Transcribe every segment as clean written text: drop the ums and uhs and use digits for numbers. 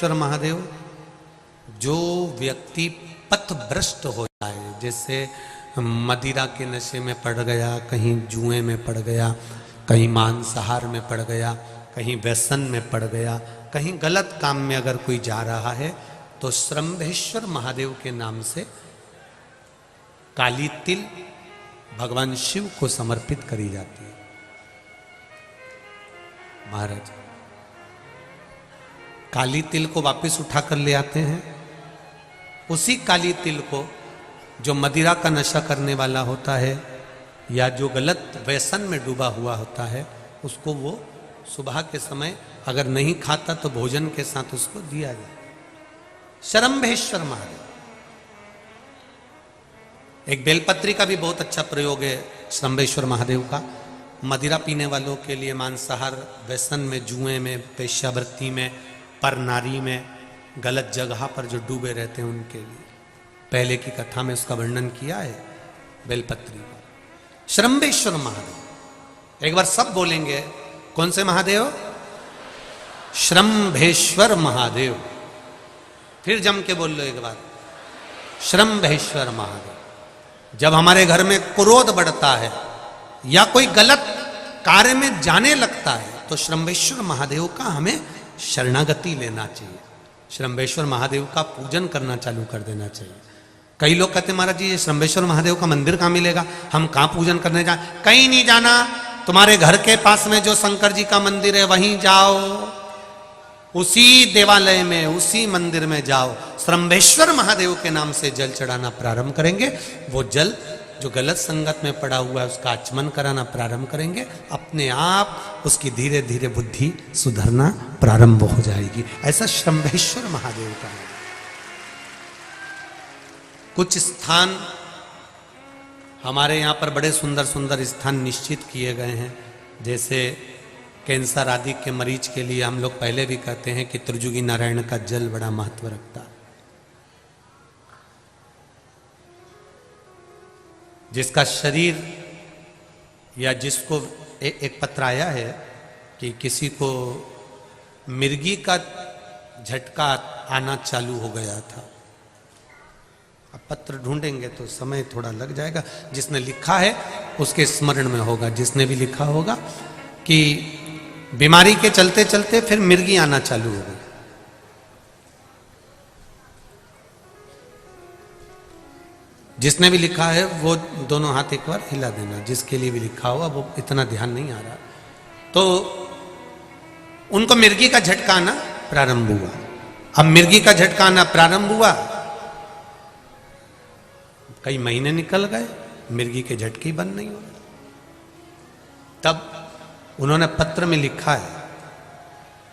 श्रम्भेश्वर महादेव, जो व्यक्ति पथभ्रष्ट हो जाए, जैसे मदिरा के नशे में पड़ गया, कहीं जुए में पड़ गया, कहीं मांसाहार में पड़ गया, कहीं व्यसन में पड़ गया, कहीं गलत काम में अगर कोई जा रहा है, तो श्रम्भेश्वर महादेव के नाम से काली तिल भगवान शिव को समर्पित करी जाती है। महाराज काली तिल को वापस उठा कर ले आते हैं। उसी काली तिल को जो मदिरा का नशा करने वाला होता है या जो गलत व्यसन में डूबा हुआ होता है, उसको वो सुबह के समय अगर नहीं खाता तो भोजन के साथ उसको दिया जाए। श्रम्भेश्वर महादेव। एक बेलपत्री का भी बहुत अच्छा प्रयोग है श्रम्भेश्वर महादेव का। मदिरा पीने वालों के लिए, मांसाहार, व्यसन में, जुए में, वेश्यावृत्ति में, पर नारी में, गलत जगह पर जो डूबे रहते हैं उनके लिए पहले की कथा में उसका वर्णन किया है बेलपत्री का। श्रम्भेश्वर महादेव। एक बार सब बोलेंगे, कौन से महादेव? श्रम्भेश्वर महादेव। फिर जम के बोल लो एक बार, श्रम्भेश्वर महादेव। जब हमारे घर में क्रोध बढ़ता है या कोई गलत कार्य में जाने लगता है तो श्रम्भेश्वर महादेव का हमें शरणागति लेना चाहिए। श्रम्भेश्वर महादेव का पूजन करना चालू कर देना चाहिए। कई लोग कहते महाराज जी ये श्रम्भेश्वर महादेव का मंदिर कहाँ मिलेगा, हम कहाँ पूजन करने जाए? कहीं नहीं जाना, तुम्हारे घर के पास में जो शंकर जी का मंदिर है वहीं जाओ, उसी देवालय में, उसी मंदिर में जाओ। श्रम्भेश्वर महादेव के नाम से जल चढ़ाना प्रारंभ करेंगे। वो जल जो गलत संगत में पड़ा हुआ है उसका आचमन कराना प्रारंभ करेंगे। अपने आप उसकी धीरे धीरे बुद्धि सुधरना प्रारंभ हो जाएगी। ऐसा श्रम्भेश्वर महादेव का है। कुछ स्थान हमारे यहाँ पर बड़े सुंदर सुंदर स्थान निश्चित किए गए हैं। जैसे कैंसर आदि के मरीज के लिए हम लोग पहले भी कहते हैं कि त्रिजुगी नारायण का जल बड़ा महत्व रखता है। जिसका शरीर या जिसको एक पत्र आया है कि किसी को मिर्गी का झटका आना चालू हो गया था। अब पत्र ढूंढेंगे तो समय थोड़ा लग जाएगा। जिसने लिखा है उसके स्मरण में होगा। जिसने भी लिखा होगा कि बीमारी के चलते चलते फिर मिर्गी आना चालू हो गई। जिसने भी लिखा है वो दोनों हाथ एक बार हिला देना। जिसके लिए भी लिखा हुआ वो इतना ध्यान नहीं आ रहा। तो उनको मिर्गी का झटका आना प्रारंभ हुआ। अब मिर्गी का झटका आना प्रारंभ हुआ, कई महीने निकल गए, मिर्गी के झटके ही बंद नहीं हो रहे। तब उन्होंने पत्र में लिखा है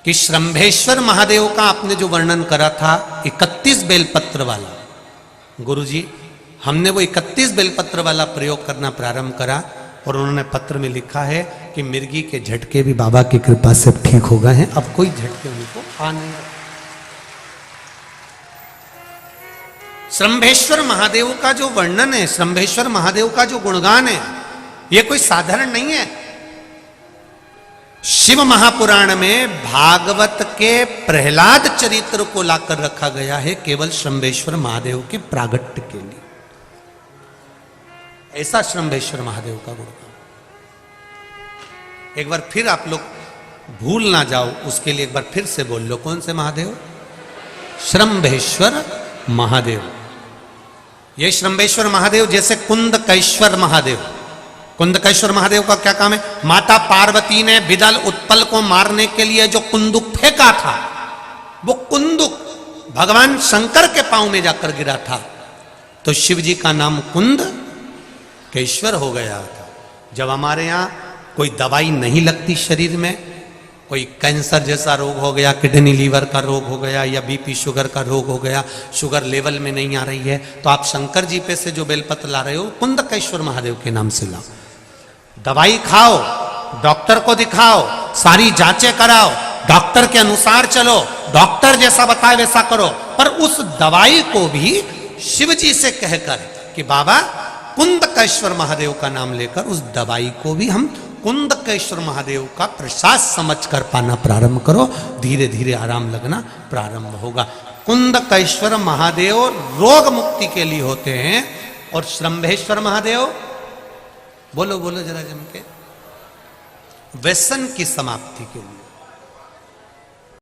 कि श्रम्भेश्वर महादेव का आपने जो वर्णन करा था 31 बेलपत्र वाला, गुरुजी हमने वो 31 बेलपत्र वाला प्रयोग करना प्रारंभ करा। और उन्होंने पत्र में लिखा है कि मिर्गी के झटके भी बाबा की कृपा से ठीक हो गए हैं। अब कोई झटके उनको आ नहीं। श्रम्भेश्वर महादेव का जो वर्णन है, श्रम्भेश्वर महादेव का जो गुणगान है, ये कोई साधारण नहीं है। शिव महापुराण में भागवत के प्रहलाद चरित्र को लाकर रखा गया है केवल श्रम्भेश्वर महादेव के प्रागट्य के लिए। ऐसा श्रम्भेश्वर महादेव का गुणगान। एक बार फिर आप लोग भूल ना जाओ उसके लिए एक बार फिर से बोल लो, कौन से महादेव? श्रम्भेश्वर महादेव। ये श्रम्भेश्वर महादेव जैसे कुंदकेश्वर महादेव। कुंदकेश्वर महादेव का क्या काम है? माता पार्वती ने बिदल उत्पल को मारने के लिए जो कुंदुक फेंका था, वो कुंदुक भगवान शंकर के पांव में जाकर गिरा था। तो शिव जी का नाम कुंदकेश्वर हो गया था। जब हमारे यहाँ कोई दवाई नहीं लगती शरीर में, कोई कैंसर जैसा रोग हो गया, किडनी लीवर का रोग हो गया या बीपी शुगर का रोग हो गया, शुगर लेवल में नहीं आ रही है, तो आप शंकर जी पे से जो बेलपत्र ला रहे हो कुंदकेश्वर महादेव के नाम से लाओ। दवाई खाओ, डॉक्टर को दिखाओ, सारी जांचें कराओ, डॉक्टर के अनुसार चलो, डॉक्टर जैसा बताए वैसा करो, पर उस दवाई को भी शिव जी से कहकर कि बाबा कुंदकेश्वर महादेव का नाम लेकर उस दवाई को भी हम कुंदकेश्वर महादेव का प्रसाद समझकर पाना प्रारंभ करो, धीरे धीरे आराम लगना प्रारंभ होगा। कुंदकेश्वर महादेव रोग मुक्ति के लिए होते हैं और श्रंभेश्वर महादेव, बोलो बोलो जरा जम के, व्यसन की समाप्ति के लिए।